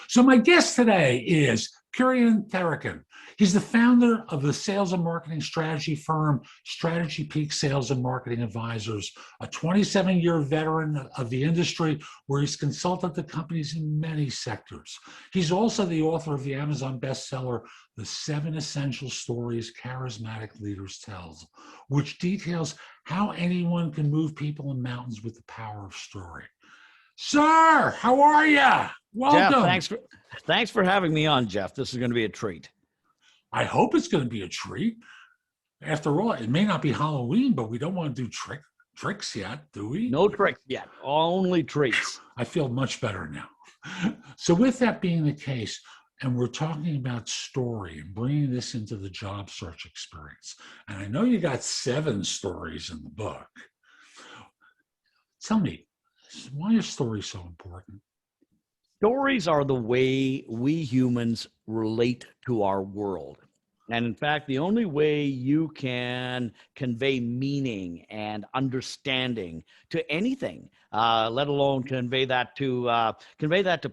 So my guest today is Kieran Therikin. He's the founder of the sales and marketing strategy firm, Strategy Peak Sales and Marketing Advisors, a 27-year veteran of the industry where he's consulted to companies in many sectors. He's also the author of the Amazon bestseller, The 7 Essential Stories Charismatic Leaders Tell, which details how anyone can move people and mountains with the power of story. Sir, how are you? Welcome. Jeff, thanks for having me on, Jeff. This is going to be a treat. I hope it's going to be a treat. After all, it may not be Halloween, but we don't want to do tricks yet, do we? No tricks yet, only treats. I feel much better now. So with that being the case, and we're talking about story and bringing this into the job search experience, and I know you got 7 stories in the book. Tell me, why is story so important? Stories are the way we humans relate to our world. And in fact, the only way you can convey meaning and understanding to anything, let alone convey that to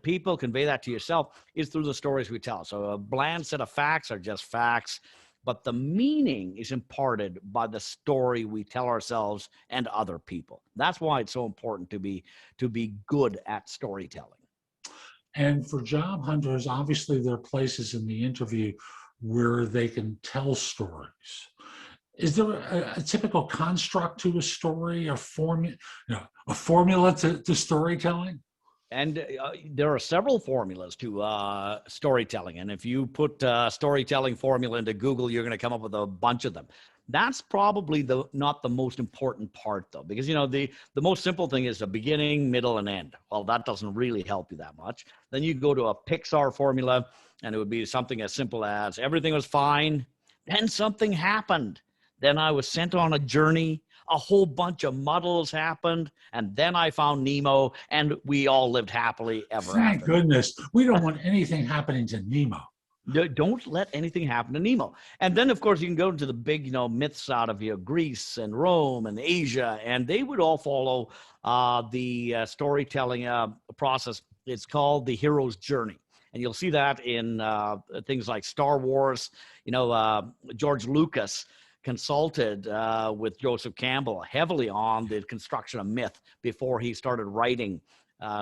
people, convey that to yourself, is through the stories we tell. So a bland set of facts are just facts, but the meaning is imparted by the story we tell ourselves and other people. That's why it's so important to be good at storytelling. And for job hunters, obviously there are places in the interview where they can tell stories. Is there a typical construct to a story, a formula to storytelling? And there are several formulas to storytelling. And if you put storytelling formula into Google, you're going to come up with a bunch of them. That's probably not the most important part, though, because, the most simple thing is a beginning, middle, and end. Well, that doesn't really help you that much. Then you go to a Pixar formula, and it would be something as simple as everything was fine, then something happened. Then I was sent on a journey. A whole bunch of muddles happened, and then I found Nemo, and we all lived happily ever after. Thank goodness. We don't want anything happening to Nemo. Don't let anything happen to Nemo. And then, of course, you can go into the big, myths out of Greece and Rome and Asia, and they would all follow the storytelling process. It's called the hero's journey. And you'll see that in things like Star Wars. George Lucas consulted with Joseph Campbell heavily on the construction of myth before he started writing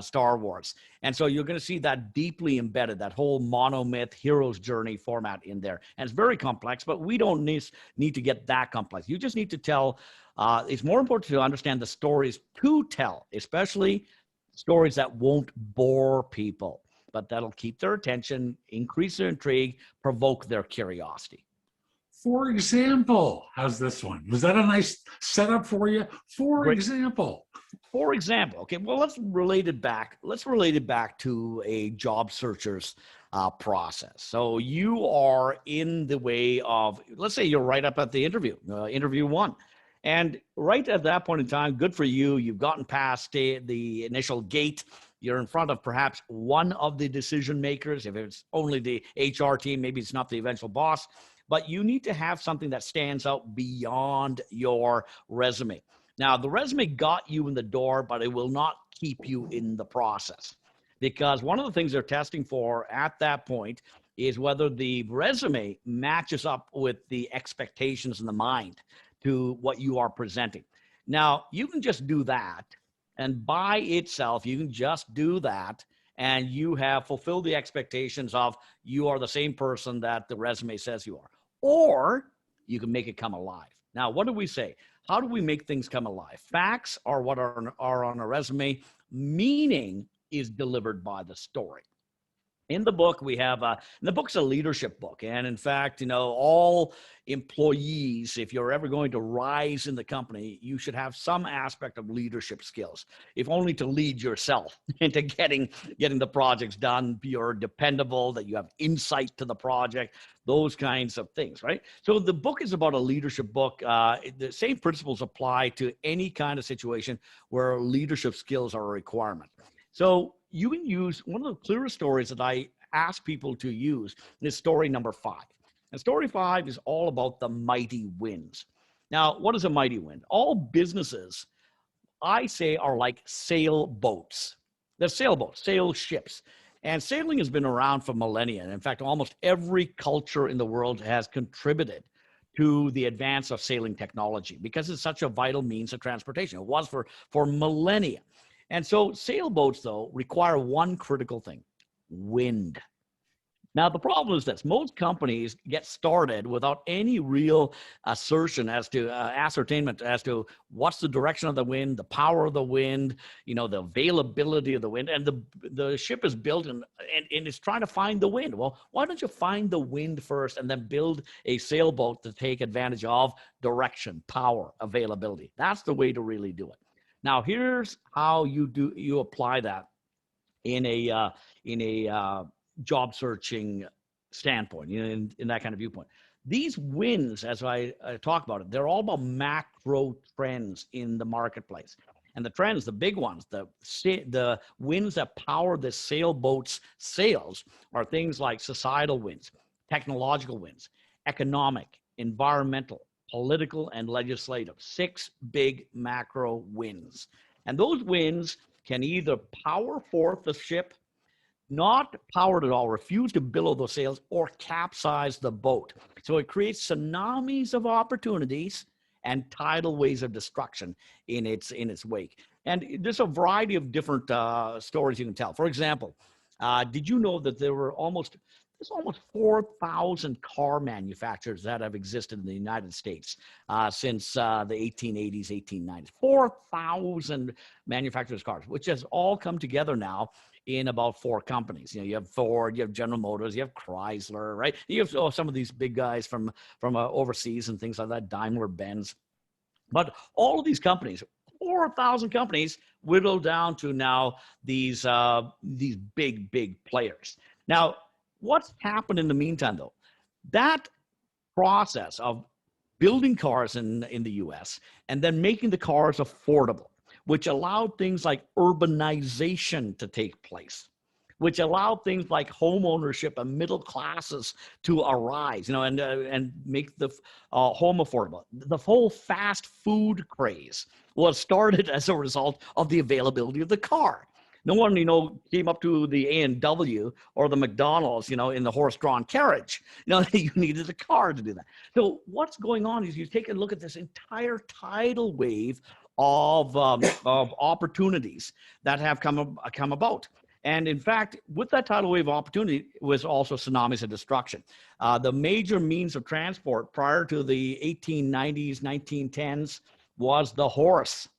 Star Wars. And so you're going to see that deeply embedded, that whole monomyth hero's journey format in there. And it's very complex, but we don't need to get that complex. You just need to tell, it's more important to understand the stories to tell, especially stories that won't bore people, but that'll keep their attention, increase their intrigue, provoke their curiosity. For example, how's this one? Was that a nice setup for you? For example. Okay, well, let's relate it back to a job searcher's process. So you are in the way of, let's say you're right up at the interview 1. And right at that point in time, good for you. You've gotten past the initial gate. You're in front of perhaps one of the decision makers. If it's only the HR team, maybe it's not the eventual boss. But you need to have something that stands out beyond your resume. Now, the resume got you in the door, but it will not keep you in the process. Because one of the things they're testing for at that point is whether the resume matches up with the expectations in the mind to what you are presenting. Now, you can just do that, and by itself, you can just do that, and you have fulfilled the expectations of you are the same person that the resume says you are. Or you can make it come alive. Now, what do we say? How do we make things come alive? Facts are what are on a resume. Meaning is delivered by the story. In the book, we have, the book's a leadership book. And in fact, all employees, if you're ever going to rise in the company, you should have some aspect of leadership skills, if only to lead yourself into getting the projects done. You're dependable, that you have insight to the project, those kinds of things, right? So the book is about a leadership book. The same principles apply to any kind of situation where leadership skills are a requirement. So you can use one of the clearest stories that I ask people to use is story number 5. And story 5 is all about the mighty winds. Now, what is a mighty wind? All businesses, I say, are like sailboats. They're sailboats, sail ships. And sailing has been around for millennia. And in fact, almost every culture in the world has contributed to the advance of sailing technology because it's such a vital means of transportation. It was for millennia. And so sailboats, though, require one critical thing: wind. Now, the problem is this: most companies get started without any real ascertainment as to what's the direction of the wind, the power of the wind, the availability of the wind. And the ship is built and it's trying to find the wind. Well, why don't you find the wind first and then build a sailboat to take advantage of direction, power, availability? That's the way to really do it. Now, here's how you apply that in a job searching standpoint, in that kind of viewpoint. These wins, as I talk about it, they're all about macro trends in the marketplace. And the trends, the big ones, the wins that power the sailboat's sales are things like societal wins, technological wins, economic, environmental, political, and legislative. 6 big macro wins. And those wins can either power forth the ship, not powered at all, refuse to billow those sails, or capsize the boat. So it creates tsunamis of opportunities and tidal waves of destruction in its wake. And there's a variety of different stories you can tell. For example, did you know that there's almost 4,000 car manufacturers that have existed in the United States since the 1880s, 1890s. 4,000 manufacturers of cars, which has all come together now in about 4 companies. You have Ford, you have General Motors, you have Chrysler, right? You have some of these big guys from overseas and things like that, Daimler, Benz. But all of these companies, 4,000 companies, whittled down to now these big players. Now, what's happened in the meantime, though? That process of building cars in the US and then making the cars affordable, which allowed things like urbanization to take place, which allowed things like home ownership and middle classes to arise, and make the home affordable. The whole fast food craze was started as a result of the availability of the car. No one, came up to the A&W or the McDonald's, in the horse-drawn carriage. You needed a car to do that. So what's going on is you take a look at this entire tidal wave of opportunities that have come about. And in fact, with that tidal wave of opportunity was also tsunamis of destruction. The major means of transport prior to the 1890s, 1910s was the horse,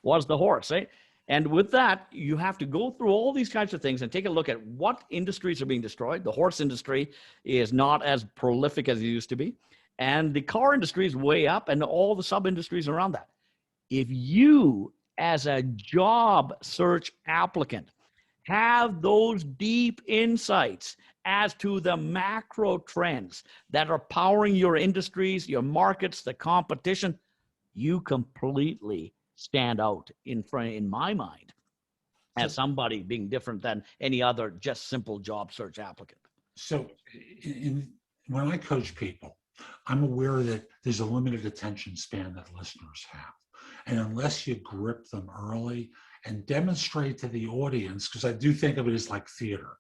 right? And with that, you have to go through all these kinds of things and take a look at what industries are being destroyed. The horse industry is not as prolific as it used to be. And the car industry is way up, and all the sub-industries around that. If you, as a job search applicant, have those deep insights as to the macro trends that are powering your industries, your markets, the competition, you completely stand out in my mind as somebody being different than any other just simple job search applicant. So when I coach people, I'm aware that there's a limited attention span that listeners have. And unless you grip them early and demonstrate to the audience, because I do think of it as like theater,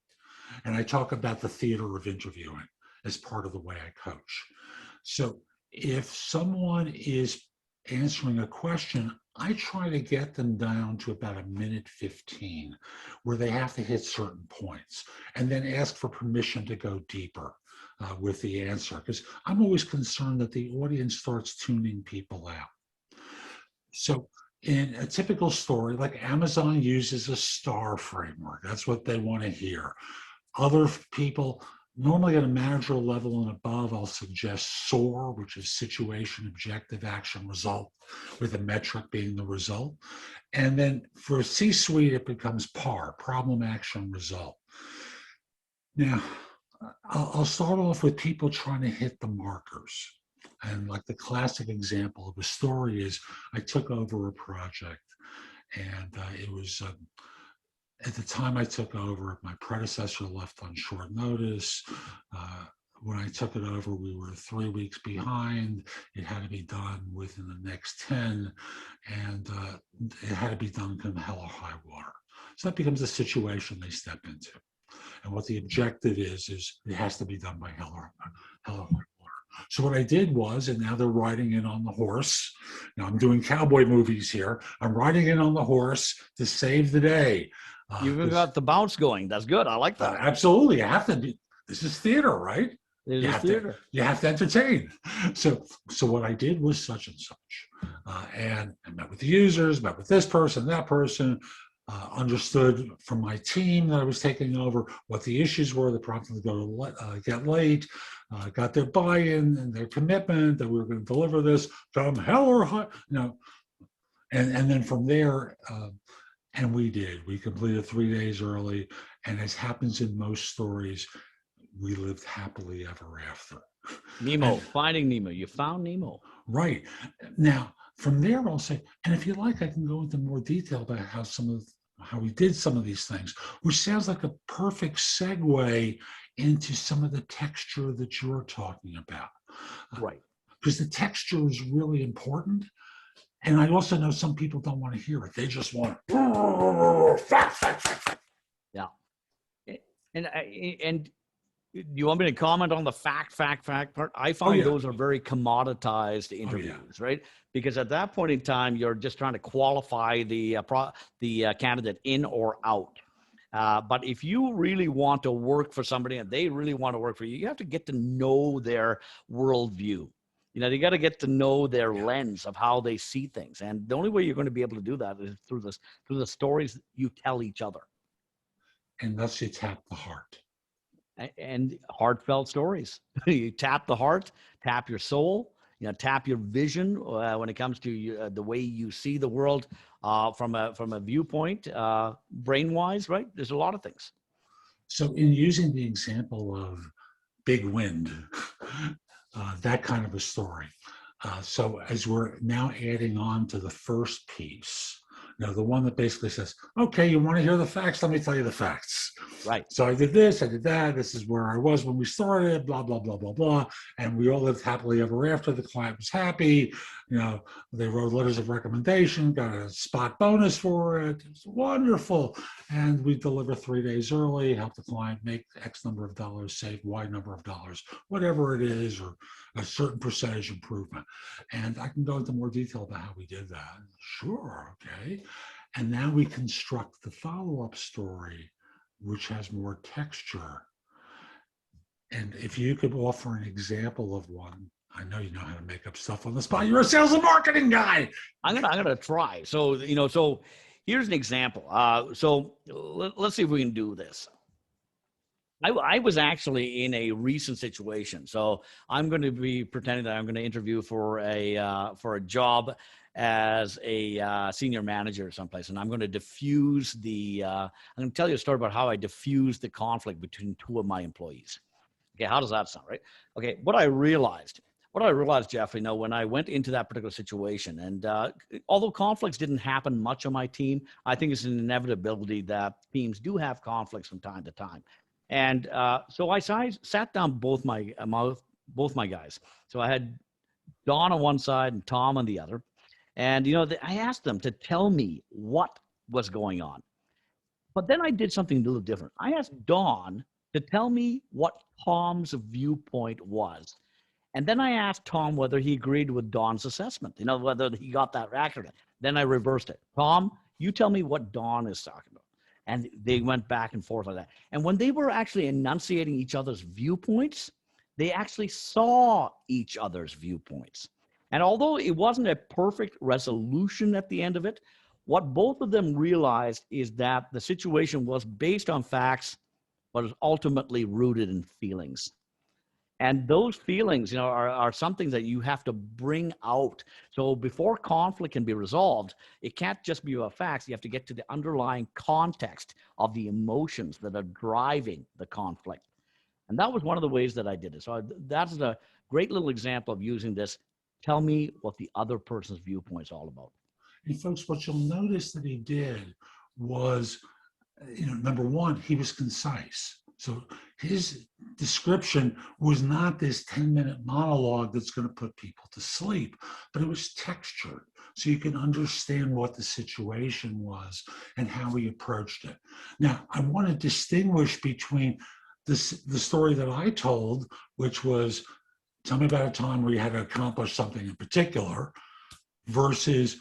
and I talk about the theater of interviewing as part of the way I coach. So if someone is answering a question, I try to get them down to about 1:15 where they have to hit certain points and then ask for permission to go deeper with the answer, because I'm always concerned that the audience starts tuning people out. So in a typical story, like Amazon uses a STAR framework. That's what they want to hear. Other people, normally at a manager level and above, I'll suggest SOAR, which is situation, objective, action, result, with a metric being the result. And then for C-suite, it becomes PAR, problem, action, result. Now, I'll start off with people trying to hit the markers. And like the classic example of a story is I took over a project, and it was at the time I took over, my predecessor left on short notice. When I took it over, we were 3 weeks behind. It had to be done within the next 10, and it had to be done come hell or high water. So that becomes a situation they step into. And what the objective is it has to be done by hell or high water. So what I did was, and now they're riding in on the horse. Now I'm doing cowboy movies here. I'm riding in on the horse to save the day. You've got the bounce going. That's good. I like that. Absolutely. You have to be, this is theater, right? It is theater. You have to entertain. So what I did was such and such. And I met with the users, met with this person, that person, understood from my team that I was taking over what the issues were that prompted them to get late, got their buy-in and their commitment that we were going to deliver this from hell or high, and then from there, and we did. We completed 3 days early, and as happens in most stories, we lived happily ever after. Nemo, Finding Nemo. You found Nemo. Right. Now, from there, I'll say, and if you like, I can go into more detail about how we did some of these things, which sounds like a perfect segue into some of the texture that you're talking about. Right. Because the texture is really important. And I also know some people don't want to hear it. They just want fact. Yeah. And you want me to comment on the fact part? I find those are very commoditized interviews, right? Because at that point in time, you're just trying to qualify the candidate in or out. But if you really want to work for somebody and they really want to work for you, you have to get to know their worldview. You got to get to know their lens of how they see things. And the only way you're going to be able to do that is through the stories you tell each other. And thus you tap the heart. And heartfelt stories. You tap the heart, tap your soul, tap your vision when it comes to the way you see the world from a viewpoint, brain-wise, right? There's a lot of things. So in using the example of big wind, that kind of a story. So as we're now adding on to the first piece, the one that basically says, okay, you want to hear the facts? Let me tell you the facts. Right. So I did this, I did that. This is where I was when we started, blah, blah, blah, blah, blah. And we all lived happily ever after. The client was happy. They wrote letters of recommendation, got a spot bonus for it. It's wonderful. And we deliver 3 days early, help the client make X number of dollars, save Y number of dollars, whatever it is, or a certain percentage improvement. And I can go into more detail about how we did that. Sure, okay. And now we construct the follow-up story, which has more texture. And if you could offer an example of one, I know you know how to make up stuff on the spot. You're a sales and marketing guy. I'm gonna try. So so here's an example. So let's see if we can do this. I was actually in a recent situation. So I'm going to be pretending that I'm going to interview for a job as a senior manager someplace, and I'm going to diffuse I'm going to tell you a story about how I diffused the conflict between two of my employees. Okay, how does that sound, right? Okay, what I realized, Jeff, when I went into that particular situation, and although conflicts didn't happen much on my team, I think it's an inevitability that teams do have conflicts from time to time. And so I sat down both my guys. So I had Don on one side and Tom on the other. And, I asked them to tell me what was going on. But then I did something a little different. I asked Don to tell me what Tom's viewpoint was. And then I asked Tom whether he agreed with Don's assessment, whether he got that accurate. Then I reversed it. Tom, you tell me what Don is talking about. And they went back and forth like that. And when they were actually enunciating each other's viewpoints, they actually saw each other's viewpoints. And although it wasn't a perfect resolution at the end of it, what both of them realized is that the situation was based on facts, but was ultimately rooted in feelings. And those feelings, are something that you have to bring out. So before conflict can be resolved, it can't just be about facts. You have to get to the underlying context of the emotions that are driving the conflict. And that was one of the ways that I did it. So that's a great little example of using this. Tell me what the other person's viewpoint is all about. And folks, what you'll notice that he did was, number one, he was concise. So his description was not this 10-minute monologue that's going to put people to sleep, but it was textured. so you can understand what the situation was and how he approached it. Now, I want to distinguish between the story that I told, which was, tell me about a time where you had to accomplish something in particular, versus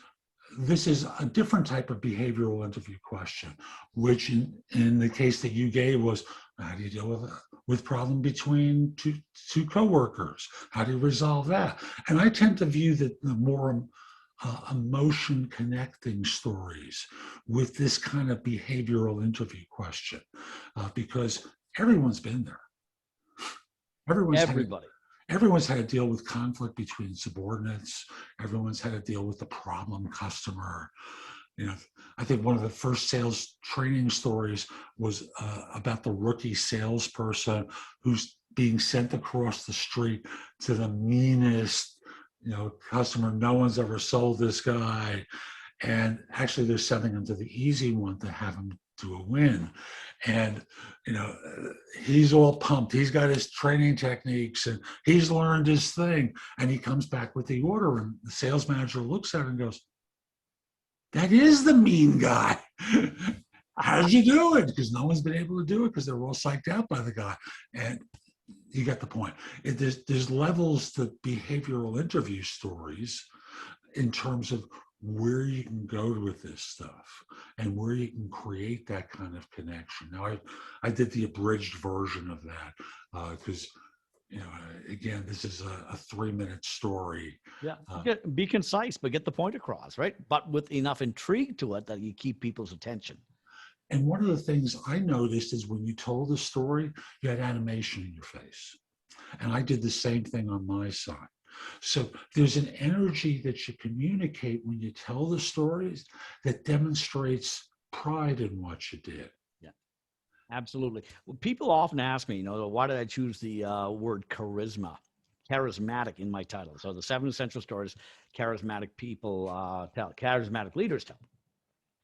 this is a different type of behavioral interview question, which in the case that you gave was, how do you deal with problem between two coworkers? How do you resolve that? And I tend to view that the more emotion connecting stories with this kind of behavioral interview question, because everyone's been there. Everybody. Everyone's had to deal with conflict between subordinates. Everyone's had to deal with the problem customer. You know, I think one of the first sales training stories was about the rookie salesperson who's being sent across the street to the meanest, customer. No one's ever sold this guy. And actually they're sending him to the easy one to have him do a win. And, he's all pumped. He's got his training techniques and he's learned his thing. And he comes back with the order and the sales manager looks at it and goes, that is the mean guy. How'd you do it? Because no one's been able to do it because they're all psyched out by the guy. And you get the point. There's levels to behavioral interview stories in terms of where you can go with this stuff and where you can create that kind of connection. Now, I did the abridged version of that because, again, this is a 3-minute story. Yeah, be concise, but get the point across, right? But with enough intrigue to it that you keep people's attention. And one of the things I noticed is when you told the story, you had animation in your face. And I did the same thing on my side. So there's an energy that you communicate when you tell the stories that demonstrates pride in what you did. Yeah, absolutely. Well, people often ask me, why did I choose the word charismatic in my title? So the 7 essential stories charismatic people tell, charismatic leaders tell.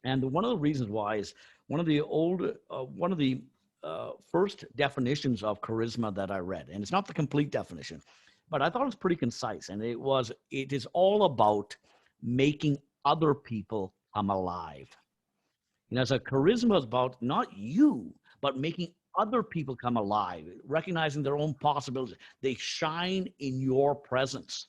And one of the reasons why is one of the first definitions of charisma that I read, and it's not the complete definition, but I thought it was pretty concise. And it is all about making other people come alive. So charisma is about not you, but making other people come alive, recognizing their own possibilities. They shine in your presence,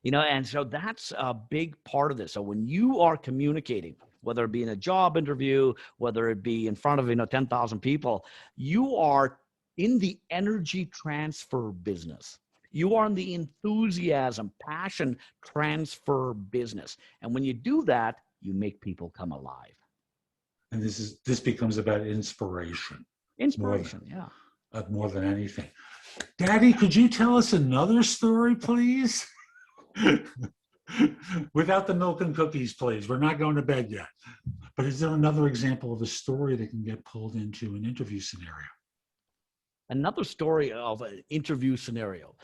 and so that's a big part of this. So when you are communicating, whether it be in a job interview, whether it be in front of 10,000 people, you are in the energy transfer business. You are in the enthusiasm, passion transfer business. And when you do that, you make people come alive. And this becomes about inspiration. Inspiration, More than anything. Daddy, could you tell us another story, please? Without the milk and cookies, please. We're not going to bed yet. But is there another example of a story that can get pulled into an interview scenario? Another story of an interview scenario.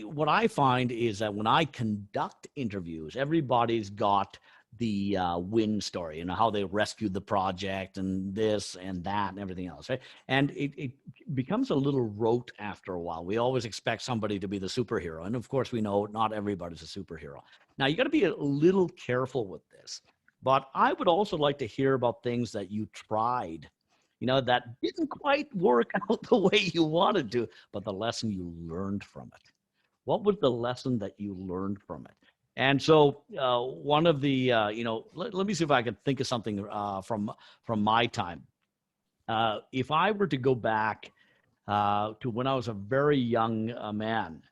What I find is that when I conduct interviews, everybody's got the win story, how they rescued the project and this and that and everything else, right? And it becomes a little rote after a while. We always expect somebody to be the superhero. And of course, we know not everybody's a superhero. Now, you got to be a little careful with this. But I would also like to hear about things that you tried, that didn't quite work out the way you wanted to, but the lesson you learned from it. What was the lesson that you learned from it? And so one of the, let me see if I can think of something from my time. If I were to go back to when I was a very young man,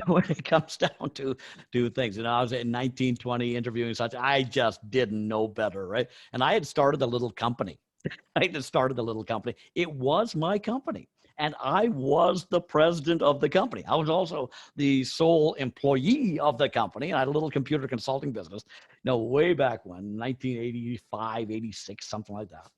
when it comes down to things, I was in 1920 interviewing such, I just didn't know better, right? And I had started a little company. It was my company. And I was the president of the company. I was also the sole employee of the company. I had a little computer consulting business, way back when, 1985, 86, something like that.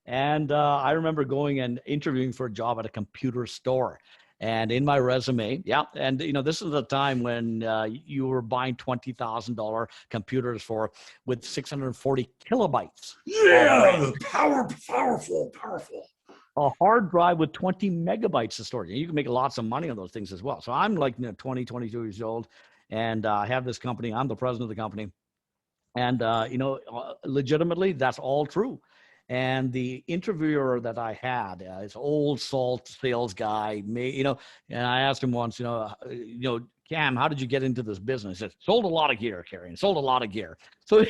And I remember going and interviewing for a job at a computer store. And in my resume, this is the time when you were buying $20,000 computers with 640 kilobytes. Yeah, powerful. A hard drive with 20 megabytes of storage. And you can make lots of money on those things as well. So I'm like 20, 22 years old, and I have this company. I'm the president of the company. And, legitimately, that's all true. And the interviewer that I had, this old salt sales guy, and I asked him once, Cam, how did you get into this business? He said, sold a lot of gear, Carrie, sold a lot of gear. So,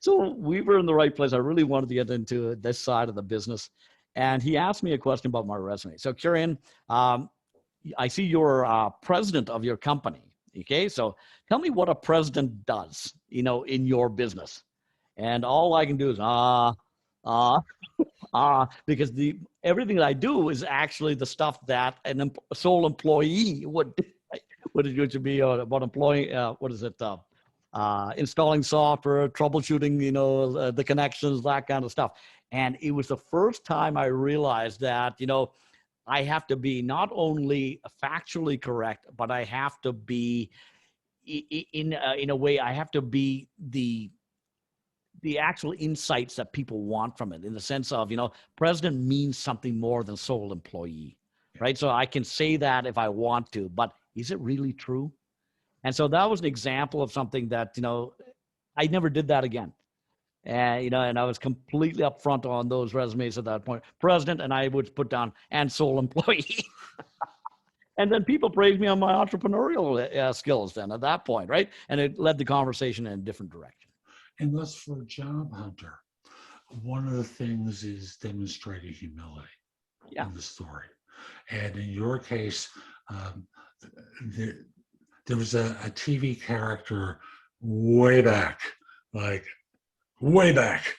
so we were in the right place. I really wanted to get into this side of the business. And he asked me a question about my resume. So, Kieran, I see you're president of your company. Okay, so tell me what a president does, in your business. And all I can do is because everything that I do is actually the stuff that a sole employee would do. What it should be about employing? What is it? Installing software, troubleshooting, the connections, that kind of stuff. And it was the first time I realized that, I have to be not only factually correct, but I have to be in a way, I have to be the actual insights that people want from it, in the sense of, president means something more than sole employee, right? So I can say that if I want to, but is it really true? And so that was an example of something that, I never did that again. And, and I was completely upfront on those resumes at that point. President, and I would put down, and sole employee. And then people praised me on my entrepreneurial skills then at that point, right? And it led the conversation in a different direction. And thus, for a job hunter, one of the things is demonstrating humility in the story. And in your case, there was a TV character way back, like way back.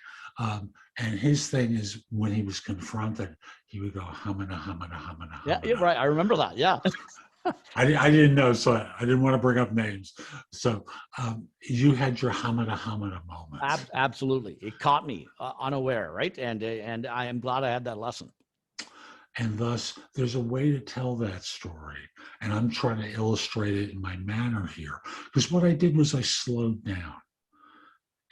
And his thing is, when he was confronted, he would go, hamana, hamana, hamana, hamana. Yeah, right. I remember that. Yeah. I didn't know, so I didn't want to bring up names. So you had your hamana, hamana moment. Absolutely. It caught me unaware, right? And I am glad I had that lesson. And thus, there's a way to tell that story. And I'm trying to illustrate it in my manner here. Because what I did was I slowed down.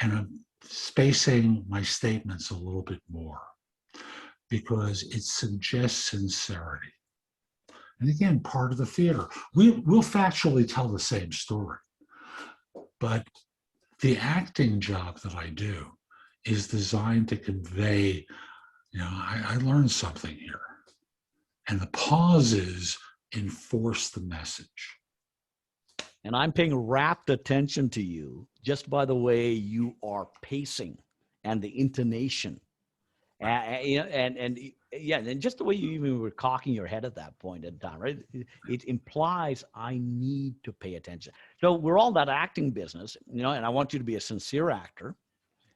And I'm spacing my statements a little bit more, because it suggests sincerity. And again, part of the theater. We'll factually tell the same story. But the acting job that I do is designed to convey, I learned something here. And the pauses enforce the message. And I'm paying rapt attention to you just by the way you are pacing and the intonation. And just the way you even were cocking your head at that point in time, right? It implies I need to pay attention. So we're all that acting business, and I want you to be a sincere actor,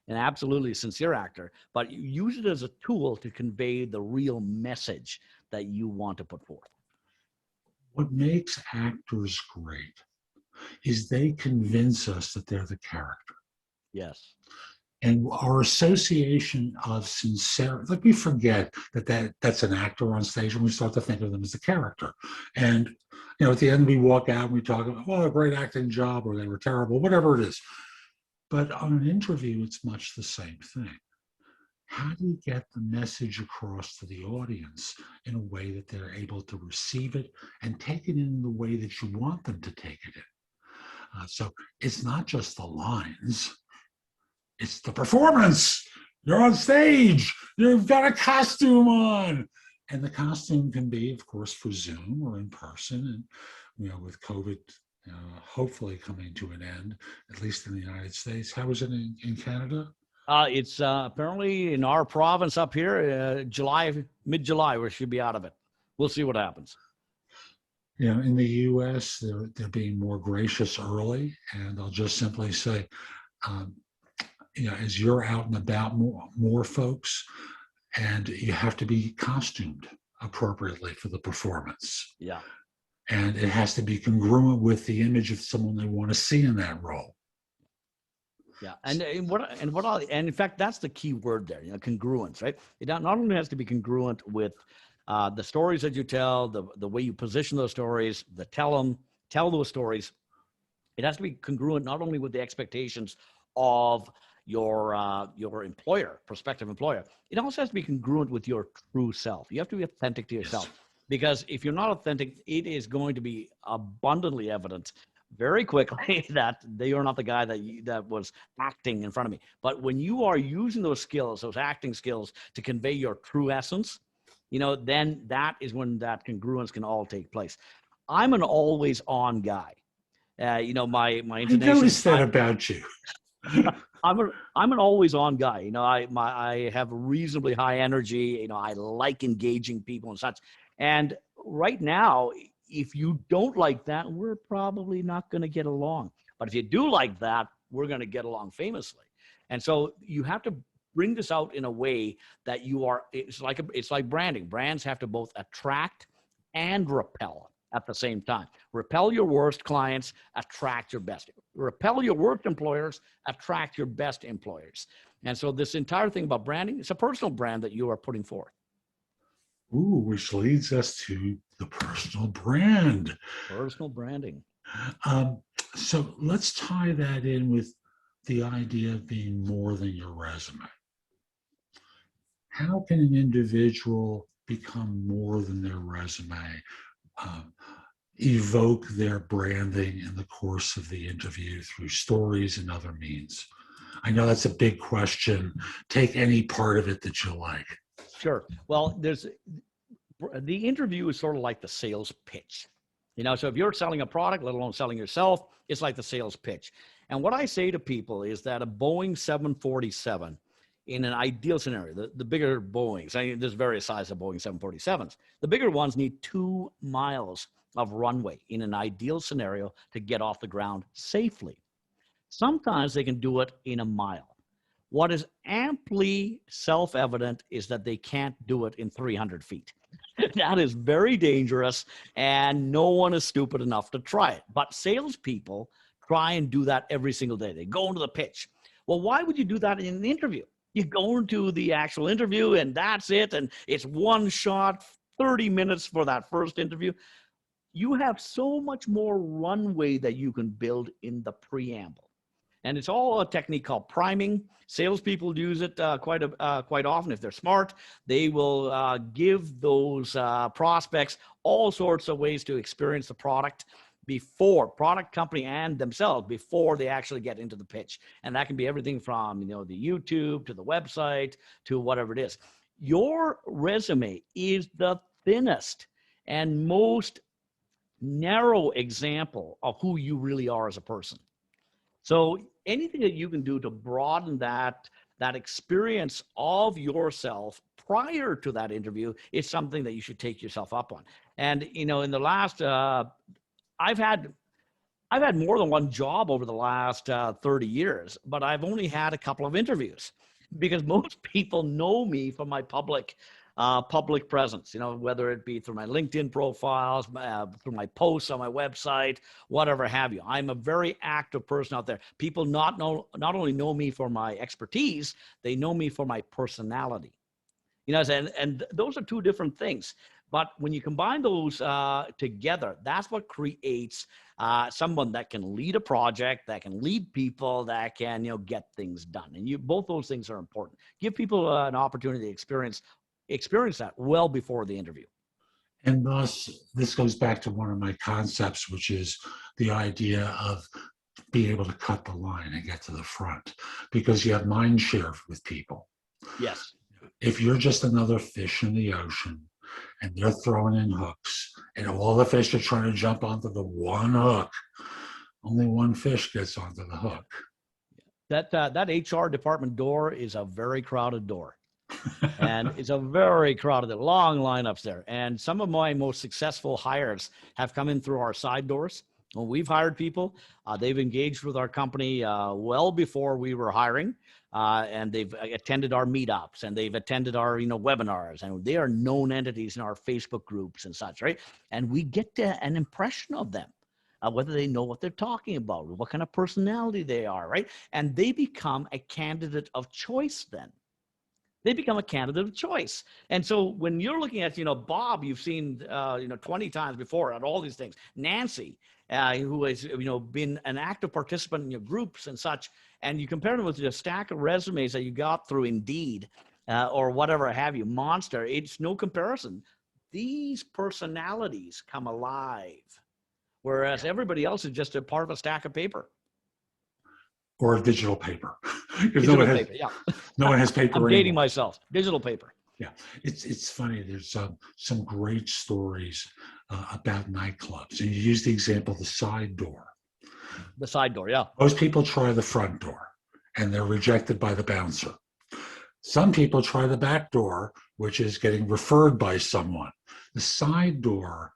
an absolutely sincere actor, but use it as a tool to convey the real message that you want to put forth. What makes actors great is they convince us that they're the character. Yes. And our association of sincerity, like we forget that's an actor on stage, and we start to think of them as the character. And, at the end we walk out and we talk about, a great acting job, or they were terrible, whatever it is. But on an interview, it's much the same thing. How do you get the message across to the audience in a way that they're able to receive it and take it in the way that you want them to take it in? So it's not just the lines. It's the performance. You're on stage. You've got a costume on. And the costume can be, of course, for Zoom or in person. And, with COVID hopefully coming to an end, at least in the United States. How is it in Canada? It's apparently in our province up here, mid-July, we should be out of it. We'll see what happens. In the U.S., they're being more gracious early. And I'll just simply say, as you're out and about more folks, and you have to be costumed appropriately for the performance. Yeah. And it has to be congruent with the image of someone they want to see in that role. Yeah, and in fact, that's the key word there. Congruence, right? It not only has to be congruent with the stories that you tell, the way you position those stories, tell those stories. It has to be congruent not only with the expectations of your employer, prospective employer. It also has to be congruent with your true self. You have to be authentic to yourself. Yes. Because if you're not authentic, it is going to be abundantly evident very quickly that they are not the guy that was acting in front of me. But when you are using those skills, those acting skills, to convey your true essence, then that is when that congruence can all take place. I'm an always on guy. My I intonation. noticed that about you. I'm an always on guy. I have reasonably high energy. I like engaging people and such. And right now, if you don't like that, we're probably not going to get along. But if you do like that, we're going to get along famously. And so you have to bring this out in a way that it's like branding. Brands have to both attract and repel at the same time. Repel your worst clients, attract your best. Repel your worst employers, attract your best employers. And so this entire thing about branding, it's a personal brand that you are putting forth. Ooh, which leads us to the personal brand. Personal branding. So let's tie that in with the idea of being more than your resume. How can an individual become more than their resume? Evoke their branding in the course of the interview through stories and other means? I know that's a big question. Take any part of it that you like. Sure. Well, the interview is sort of like the sales pitch. So if you're selling a product, let alone selling yourself, it's like the sales pitch. And what I say to people is that a Boeing 747, in an ideal scenario, the bigger Boeings, there's various sizes of Boeing 747s. The bigger ones need 2 miles of runway in an ideal scenario to get off the ground safely. Sometimes they can do it in a mile. What is amply self-evident is that they can't do it in 300 feet. That is very dangerous, and no one is stupid enough to try it. But salespeople try and do that every single day. They go into the pitch. Well, why would you do that in an interview? You go into the actual interview, and that's it, and it's one shot, 30 minutes for that first interview. You have so much more runway that you can build in the preamble. And it's all a technique called priming. Salespeople use it quite often. If they're smart, they will give those prospects all sorts of ways to experience the product product company and themselves before they actually get into the pitch. And that can be everything from the YouTube to the website to whatever it is. Your resume is the thinnest and most narrow example of who you really are as a person. So anything that you can do to broaden that experience of yourself prior to that interview is something that you should take yourself up on. And in the last, I've had more than one job over the last 30 years, but I've only had a couple of interviews because most people know me from my public presence, whether it be through my LinkedIn profiles, through my posts on my website, whatever have you. I'm a very active person out there. People not only know me for my expertise, they know me for my personality. And those are two different things. But when you combine those together, that's what creates someone that can lead a project, that can lead people, that can get things done. And both those things are important. Give people an opportunity to experience that well before the interview. And thus, this goes back to one of my concepts, which is the idea of being able to cut the line and get to the front, because you have mind share with people. Yes. If you're just another fish in the ocean and they're throwing in hooks and all the fish are trying to jump onto the one hook, only one fish gets onto the hook. That HR department door is a very crowded door. And it's a very crowded, long lineups there. And some of my most successful hires have come in through our side doors. When we've hired people, they've engaged with our company well before we were hiring, and they've attended our meetups and they've attended our webinars, and they are known entities in our Facebook groups and such, right? And we get an impression of them. Whether they know what they're talking about, what kind of personality they are, right? And they become a candidate of choice then. They become a candidate of choice. And so when you're looking at, Bob, you've seen, 20 times before at all these things, Nancy, who has, been an active participant in your groups and such, and you compare them with the stack of resumes that you got through Indeed or whatever have you, Monster, it's no comparison. These personalities come alive whereas everybody else is just a part of a stack of paper. Or a digital paper. Because Digital paper, yeah. no one has paper I'm dating anymore. myself. Digital paper. Yeah, it's funny. There's some great stories about nightclubs, and you use the example of the side door. The side door, yeah. Most people try the front door, and they're rejected by the bouncer. Some people try the back door, which is getting referred by someone. The side door,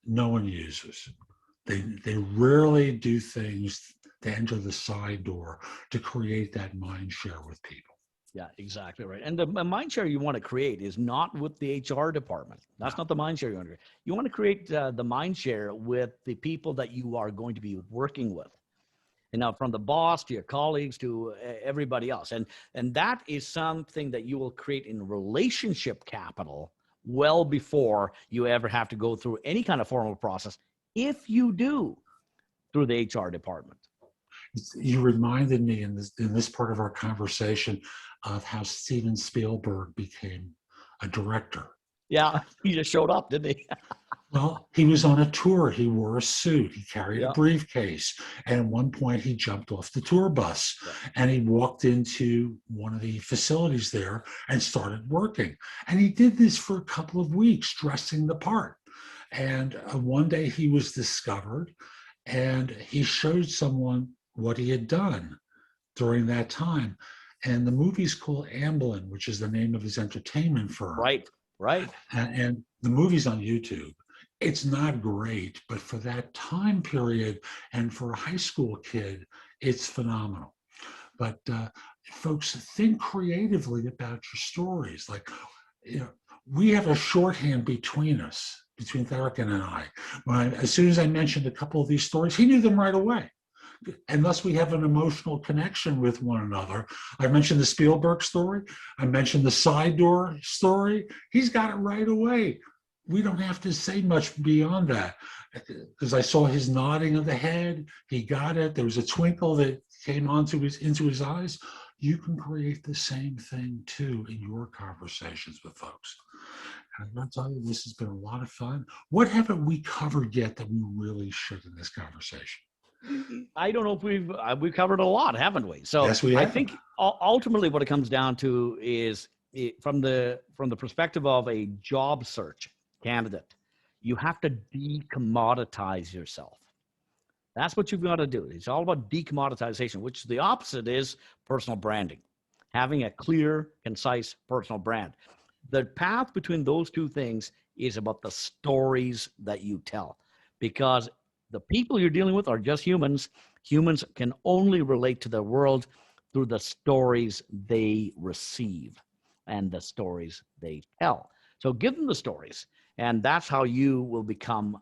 no one uses. They rarely do things to enter the side door to create that mind share with people. Yeah, exactly right. And the mind share you want to create is not with the HR department. That's not the mind share you want to create. You want to create the mind share with the people that you are going to be working with. And now from the boss to your colleagues to everybody else. And that is something that you will create in relationship capital well before you ever have to go through any kind of formal process, if you do, through the HR department. You reminded me in this part of our conversation of how Steven Spielberg became a director. Yeah, he just showed up, didn't he? Well, he was on a tour. He wore a suit. He carried Yeah. a briefcase. And at one point, he jumped off the tour bus and he walked into one of the facilities there and started working. And he did this for a couple of weeks, dressing the part. And one day he was discovered and he showed someone what he had done during that time. And the movie's called Amblin, which is the name of his entertainment firm. Right. And the movie's on YouTube. It's not great, but for that time period and for a high school kid, it's phenomenal. But folks, think creatively about your stories. Like, we have a shorthand between us, between Therikin and I. As soon as I mentioned a couple of these stories, he knew them right away. Unless we have an emotional connection with one another. I mentioned the Spielberg story. I mentioned the side door story. He's got it right away. We don't have to say much beyond that, because I saw his nodding of the head. He got it. There was a twinkle that came into his eyes. You can create the same thing too in your conversations with folks. And I'm going to tell you, this has been a lot of fun. What haven't we covered yet that we really should in this conversation? I don't know if we've covered a lot, haven't we? So yes, we have. I think ultimately what it comes down to is from the perspective of a job search candidate, you have to decommoditize yourself. That's what you've got to do. It's all about decommoditization, which the opposite is personal branding, having a clear, concise personal brand. The path between those two things is about the stories that you tell, because the people you're dealing with are just humans. Humans can only relate to the world through the stories they receive and the stories they tell. So give them the stories, and that's how you will become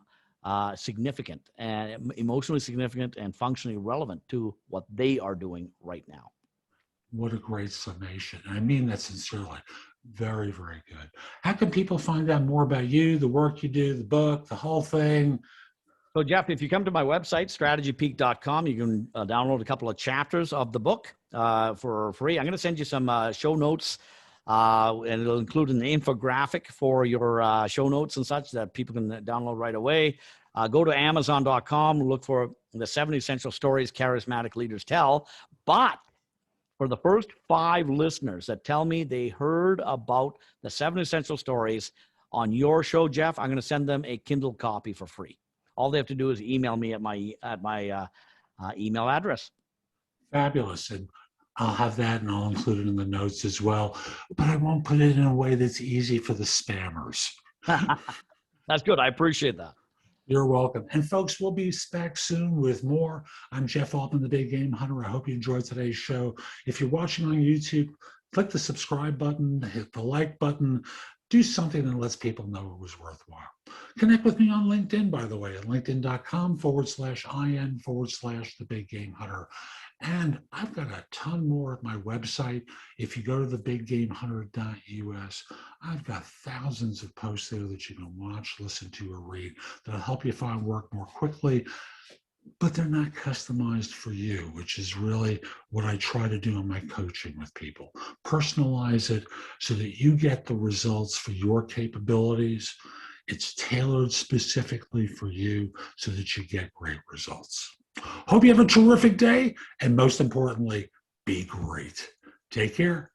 significant and emotionally significant and functionally relevant to what they are doing right now. What a great summation. I mean that sincerely. Very, very good. How can people find out more about you, the work you do, the book, the whole thing? So Jeff, if you come to my website, strategypeak.com, you can download a couple of chapters of the book for free. I'm going to send you some show notes, and it'll include an infographic for your show notes and such that people can download right away. Go to Amazon.com, look for the 7 Essential Stories Charismatic Leaders Tell. But for the first 5 listeners that tell me they heard about the 7 Essential Stories on your show, Jeff, I'm going to send them a Kindle copy for free. All they have to do is email me at my email address. Fabulous. And I'll have that and I'll include it in the notes as well. But I won't put it in a way that's easy for the spammers. That's good. I appreciate that. You're welcome. And folks, we'll be back soon with more. I'm Jeff Altman, the Big Game Hunter. I hope you enjoyed today's show. If you're watching on YouTube, click the subscribe button, hit the like button. Do something that lets people know it was worthwhile. Connect with me on LinkedIn, by the way, at linkedin.com/IN/the Big Game Hunter. And I've got a ton more at my website. If you go to thebiggamehunter.us, I've got thousands of posts there that you can watch, listen to, or read that'll help you find work more quickly. But they're not customized for you, which is really what I try to do in my coaching with people. Personalize it so that you get the results for your capabilities It's tailored specifically for you so that you get great results. Hope you have a terrific day, and most importantly, be great. Take care.